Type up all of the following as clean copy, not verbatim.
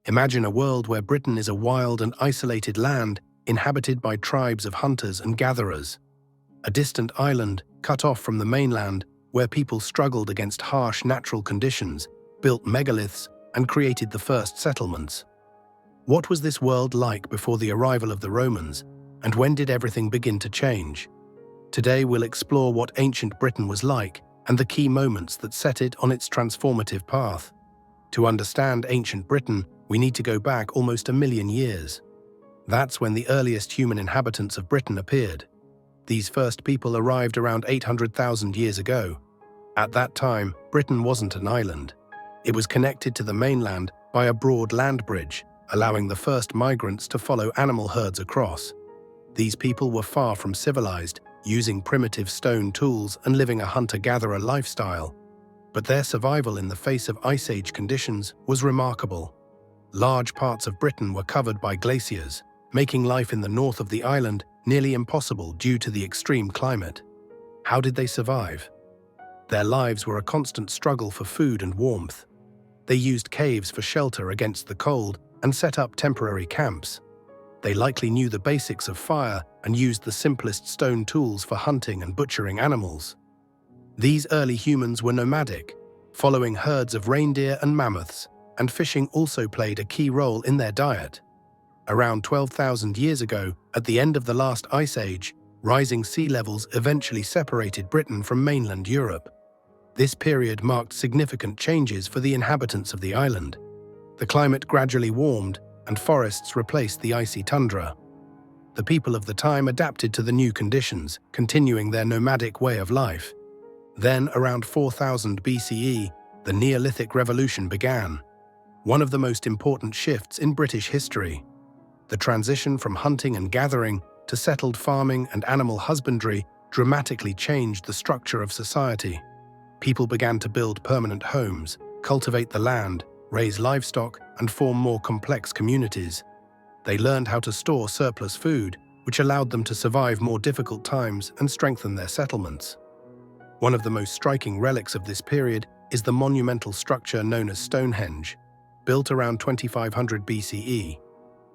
Imagine a world where Britain is a wild and isolated land inhabited by tribes of hunters and gatherers. A distant island, cut off from the mainland, where people struggled against harsh natural conditions, built megaliths, and created the first settlements. What was this world like before the arrival of the Romans, and when did everything begin to change? Today we'll explore what ancient Britain was like and the key moments that set it on its transformative path. To understand ancient Britain, we need to go back almost 1,000,000 years. That's when the earliest human inhabitants of Britain appeared. These first people arrived around 800,000 years ago. At that time, Britain wasn't an island. It was connected to the mainland by a broad land bridge, allowing the first migrants to follow animal herds across. These people were far from civilized, using primitive stone tools and living a hunter-gatherer lifestyle. But their survival in the face of Ice Age conditions was remarkable. Large parts of Britain were covered by glaciers, making life in the north of the island nearly impossible due to the extreme climate. How did they survive? Their lives were a constant struggle for food and warmth. They used caves for shelter against the cold and set up temporary camps. They likely knew the basics of fire and used the simplest stone tools for hunting and butchering animals. These early humans were nomadic, following herds of reindeer and mammoths, and fishing also played a key role in their diet. Around 12,000 years ago, at the end of the last ice age, rising sea levels eventually separated Britain from mainland Europe. This period marked significant changes for the inhabitants of the island. The climate gradually warmed, and forests replaced the icy tundra. The people of the time adapted to the new conditions, continuing their nomadic way of life. Then, around 4000 BCE, the Neolithic Revolution began, one of the most important shifts in British history. The transition from hunting and gathering to settled farming and animal husbandry dramatically changed the structure of society. People began to build permanent homes, cultivate the land, raise livestock, and form more complex communities. They learned how to store surplus food, which allowed them to survive more difficult times and strengthen their settlements. One of the most striking relics of this period is the monumental structure known as Stonehenge, built around 2500 BCE.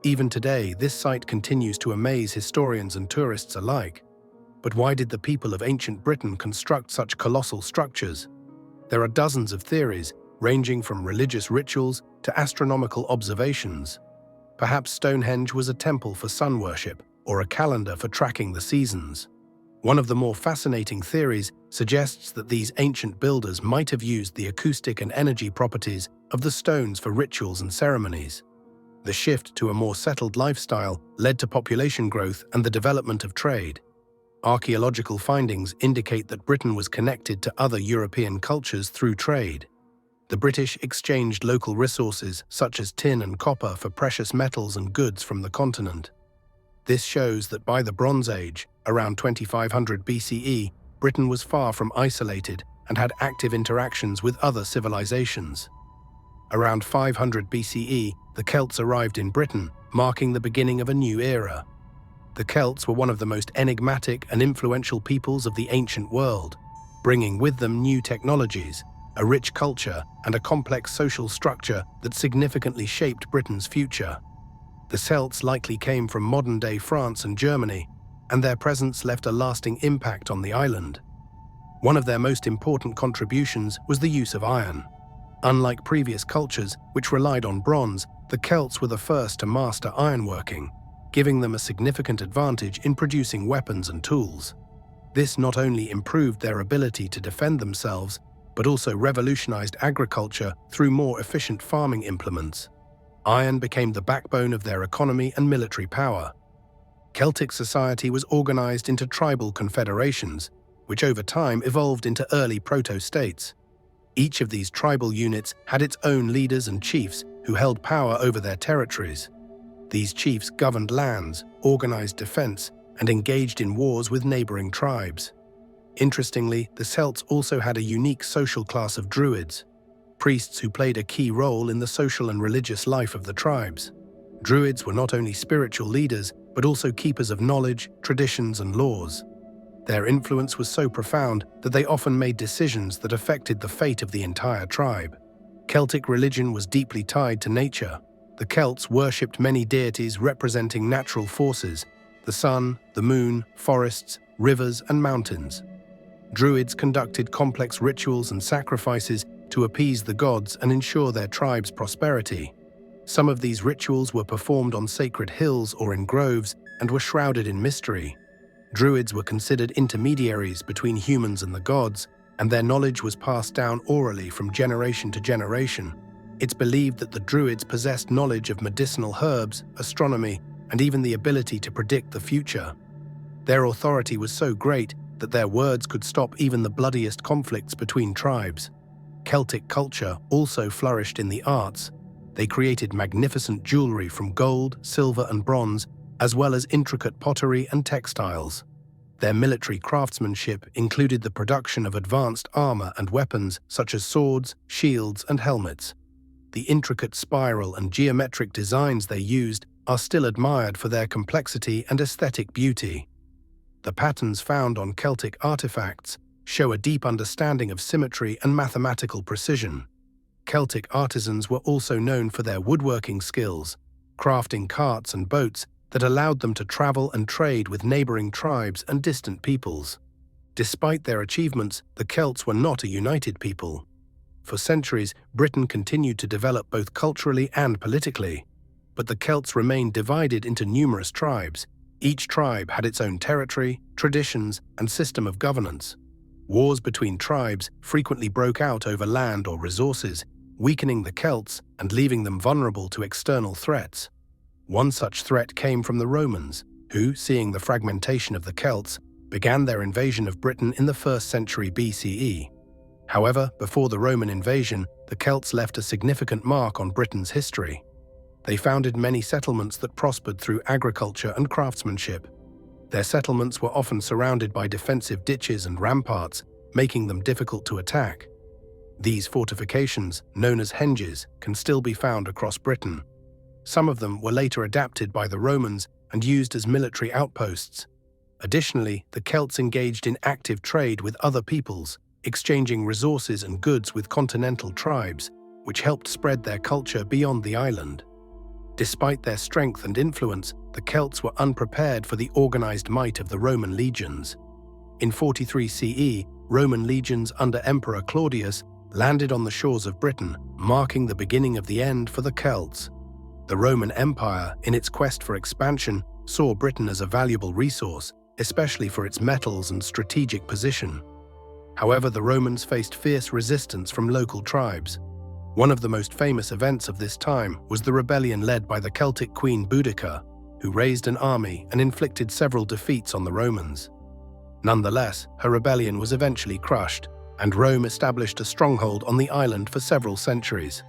Even today, this site continues to amaze historians and tourists alike. But why did the people of ancient Britain construct such colossal structures? There are dozens of theories, ranging from religious rituals to astronomical observations. Perhaps Stonehenge was a temple for sun worship or a calendar for tracking the seasons. One of the more fascinating theories suggests that these ancient builders might have used the acoustic and energy properties of the stones for rituals and ceremonies. The shift to a more settled lifestyle led to population growth and the development of trade. Archaeological findings indicate that Britain was connected to other European cultures through trade. The British exchanged local resources such as tin and copper for precious metals and goods from the continent. This shows that by the Bronze Age, around 2500 BCE, Britain was far from isolated and had active interactions with other civilizations. Around 500 BCE, the Celts arrived in Britain, marking the beginning of a new era. The Celts were one of the most enigmatic and influential peoples of the ancient world, bringing with them new technologies, a rich culture, and a complex social structure that significantly shaped Britain's future. The Celts likely came from modern-day France and Germany, and their presence left a lasting impact on the island. One of their most important contributions was the use of iron. Unlike previous cultures, which relied on bronze, the Celts were the first to master ironworking, giving them a significant advantage in producing weapons and tools. This not only improved their ability to defend themselves, but also revolutionized agriculture through more efficient farming implements. Iron became the backbone of their economy and military power. Celtic society was organized into tribal confederations, which over time evolved into early proto-states. Each of these tribal units had its own leaders and chiefs who held power over their territories. These chiefs governed lands, organized defense, and engaged in wars with neighboring tribes. Interestingly, the Celts also had a unique social class of Druids, priests who played a key role in the social and religious life of the tribes. Druids were not only spiritual leaders, but also keepers of knowledge, traditions, and laws. Their influence was so profound that they often made decisions that affected the fate of the entire tribe. Celtic religion was deeply tied to nature. The Celts worshipped many deities representing natural forces: the sun, the moon, forests, rivers, and mountains. Druids conducted complex rituals and sacrifices to appease the gods and ensure their tribe's prosperity. Some of these rituals were performed on sacred hills or in groves and were shrouded in mystery. Druids were considered intermediaries between humans and the gods, and their knowledge was passed down orally from generation to generation. It's believed that the Druids possessed knowledge of medicinal herbs, astronomy, and even the ability to predict the future. Their authority was so great that their words could stop even the bloodiest conflicts between tribes. Celtic culture also flourished in the arts. They created magnificent jewelry from gold, silver, and bronze, as well as intricate pottery and textiles. Their military craftsmanship included the production of advanced armor and weapons such as swords, shields, and helmets. The intricate spiral and geometric designs they used are still admired for their complexity and aesthetic beauty. The patterns found on Celtic artifacts show a deep understanding of symmetry and mathematical precision. Celtic artisans were also known for their woodworking skills, crafting carts and boats that allowed them to travel and trade with neighboring tribes and distant peoples. Despite their achievements, the Celts were not a united people. For centuries, Britain continued to develop both culturally and politically. But the Celts remained divided into numerous tribes. Each tribe had its own territory, traditions, and system of governance. Wars between tribes frequently broke out over land or resources, weakening the Celts and leaving them vulnerable to external threats. One such threat came from the Romans, who, seeing the fragmentation of the Celts, began their invasion of Britain in the 1st century BCE. However, before the Roman invasion, the Celts left a significant mark on Britain's history. They founded many settlements that prospered through agriculture and craftsmanship. Their settlements were often surrounded by defensive ditches and ramparts, making them difficult to attack. These fortifications, known as henges, can still be found across Britain. Some of them were later adapted by the Romans and used as military outposts. Additionally, the Celts engaged in active trade with other peoples, exchanging resources and goods with continental tribes, which helped spread their culture beyond the island. Despite their strength and influence, the Celts were unprepared for the organized might of the Roman legions. In 43 CE, Roman legions under Emperor Claudius landed on the shores of Britain, marking the beginning of the end for the Celts. The Roman Empire, in its quest for expansion, saw Britain as a valuable resource, especially for its metals and strategic position. However, the Romans faced fierce resistance from local tribes. One of the most famous events of this time was the rebellion led by the Celtic queen Boudicca, who raised an army and inflicted several defeats on the Romans. Nonetheless, her rebellion was eventually crushed, and Rome established a stronghold on the island for several centuries.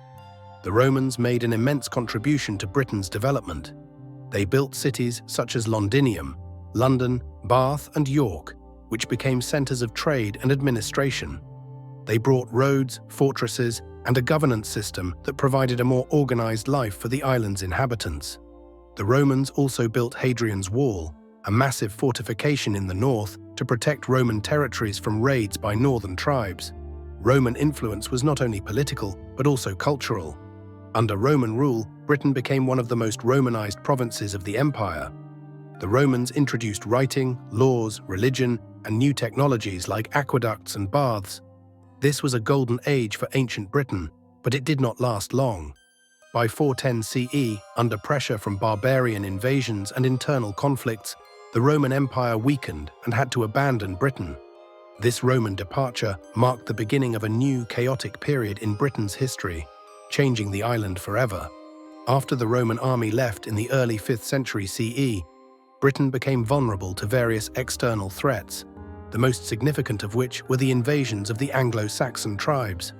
The Romans made an immense contribution to Britain's development. They built cities such as Londinium, London, Bath, and York, which became centers of trade and administration. They brought roads, fortresses, and a governance system that provided a more organized life for the island's inhabitants. The Romans also built Hadrian's Wall, a massive fortification in the north to protect Roman territories from raids by northern tribes. Roman influence was not only political, but also cultural. Under Roman rule, Britain became one of the most Romanized provinces of the empire. The Romans introduced writing, laws, religion, and new technologies like aqueducts and baths. This was a golden age for ancient Britain, but it did not last long. By 410 CE, under pressure from barbarian invasions and internal conflicts, the Roman Empire weakened and had to abandon Britain. This Roman departure marked the beginning of a new, chaotic period in Britain's history, changing the island forever. After the Roman army left in the early 5th century CE, Britain became vulnerable to various external threats, the most significant of which were the invasions of the Anglo-Saxon tribes.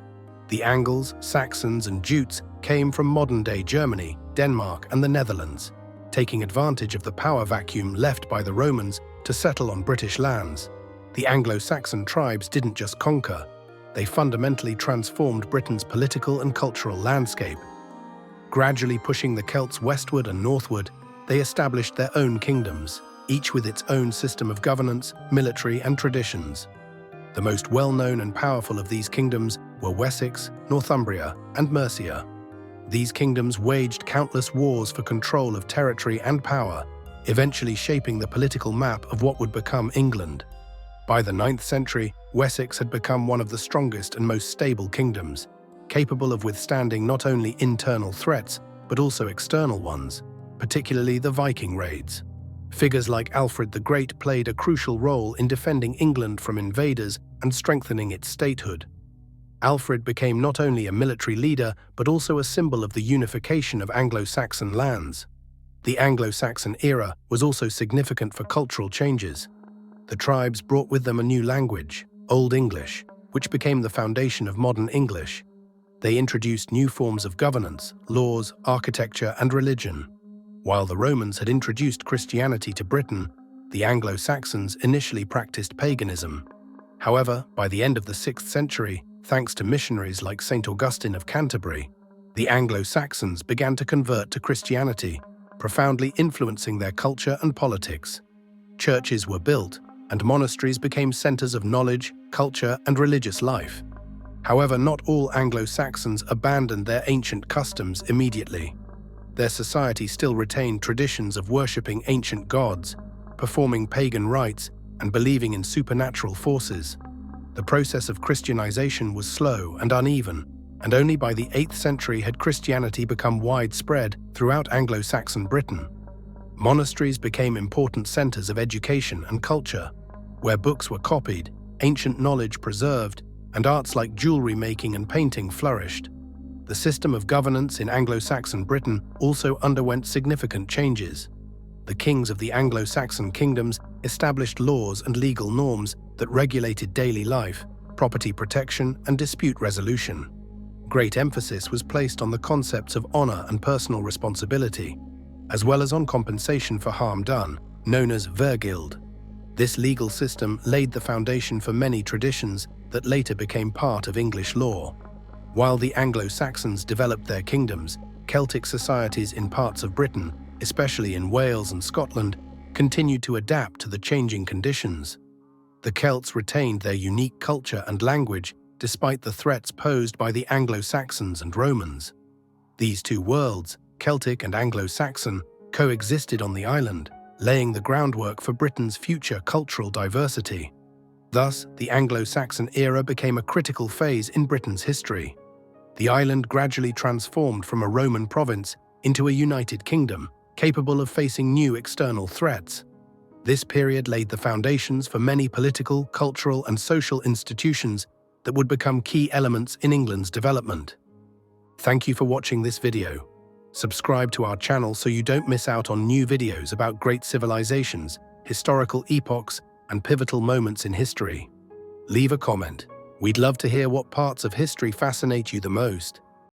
The Angles, Saxons, and Jutes came from modern-day Germany, Denmark, and the Netherlands, taking advantage of the power vacuum left by the Romans to settle on British lands. The Anglo-Saxon tribes didn't just conquer, they fundamentally transformed Britain's political and cultural landscape. Gradually pushing the Celts westward and northward, they established their own kingdoms, each with its own system of governance, military, and traditions. The most well-known and powerful of these kingdoms were Wessex, Northumbria, and Mercia. These kingdoms waged countless wars for control of territory and power, eventually shaping the political map of what would become England. By the 9th century, Wessex had become one of the strongest and most stable kingdoms, capable of withstanding not only internal threats, but also external ones, particularly the Viking raids. Figures like Alfred the Great played a crucial role in defending England from invaders and strengthening its statehood. Alfred became not only a military leader, but also a symbol of the unification of Anglo-Saxon lands. The Anglo-Saxon era was also significant for cultural changes. The tribes brought with them a new language, Old English, which became the foundation of modern English. They introduced new forms of governance, laws, architecture, and religion. While the Romans had introduced Christianity to Britain, the Anglo-Saxons initially practiced paganism. However, by the end of the 6th century, thanks to missionaries like St. Augustine of Canterbury, the Anglo-Saxons began to convert to Christianity, profoundly influencing their culture and politics. Churches were built, and monasteries became centers of knowledge, culture, and religious life. However, not all Anglo-Saxons abandoned their ancient customs immediately. Their society still retained traditions of worshipping ancient gods, performing pagan rites, and believing in supernatural forces. The process of Christianization was slow and uneven, and only by the 8th century had Christianity become widespread throughout Anglo-Saxon Britain. Monasteries became important centers of education and culture, where books were copied, ancient knowledge preserved, and arts like jewelry making and painting flourished. The system of governance in Anglo-Saxon Britain also underwent significant changes. The kings of the Anglo-Saxon kingdoms established laws and legal norms that regulated daily life, property protection, and dispute resolution. Great emphasis was placed on the concepts of honor and personal responsibility, as well as on compensation for harm done, known as vergild. This legal system laid the foundation for many traditions that later became part of English law. While the Anglo-Saxons developed their kingdoms, Celtic societies in parts of Britain, especially in Wales and Scotland, continued to adapt to the changing conditions. The Celts retained their unique culture and language despite the threats posed by the Anglo-Saxons and Romans. These two worlds, Celtic and Anglo-Saxon, coexisted on the island, laying the groundwork for Britain's future cultural diversity. Thus, the Anglo-Saxon era became a critical phase in Britain's history. The island gradually transformed from a Roman province into a united kingdom, capable of facing new external threats. This period laid the foundations for many political, cultural, and social institutions that would become key elements in England's development. Thank you for watching this video. Subscribe to our channel so you don't miss out on new videos about great civilizations, historical epochs, and pivotal moments in history. Leave a comment. We'd love to hear what parts of history fascinate you the most.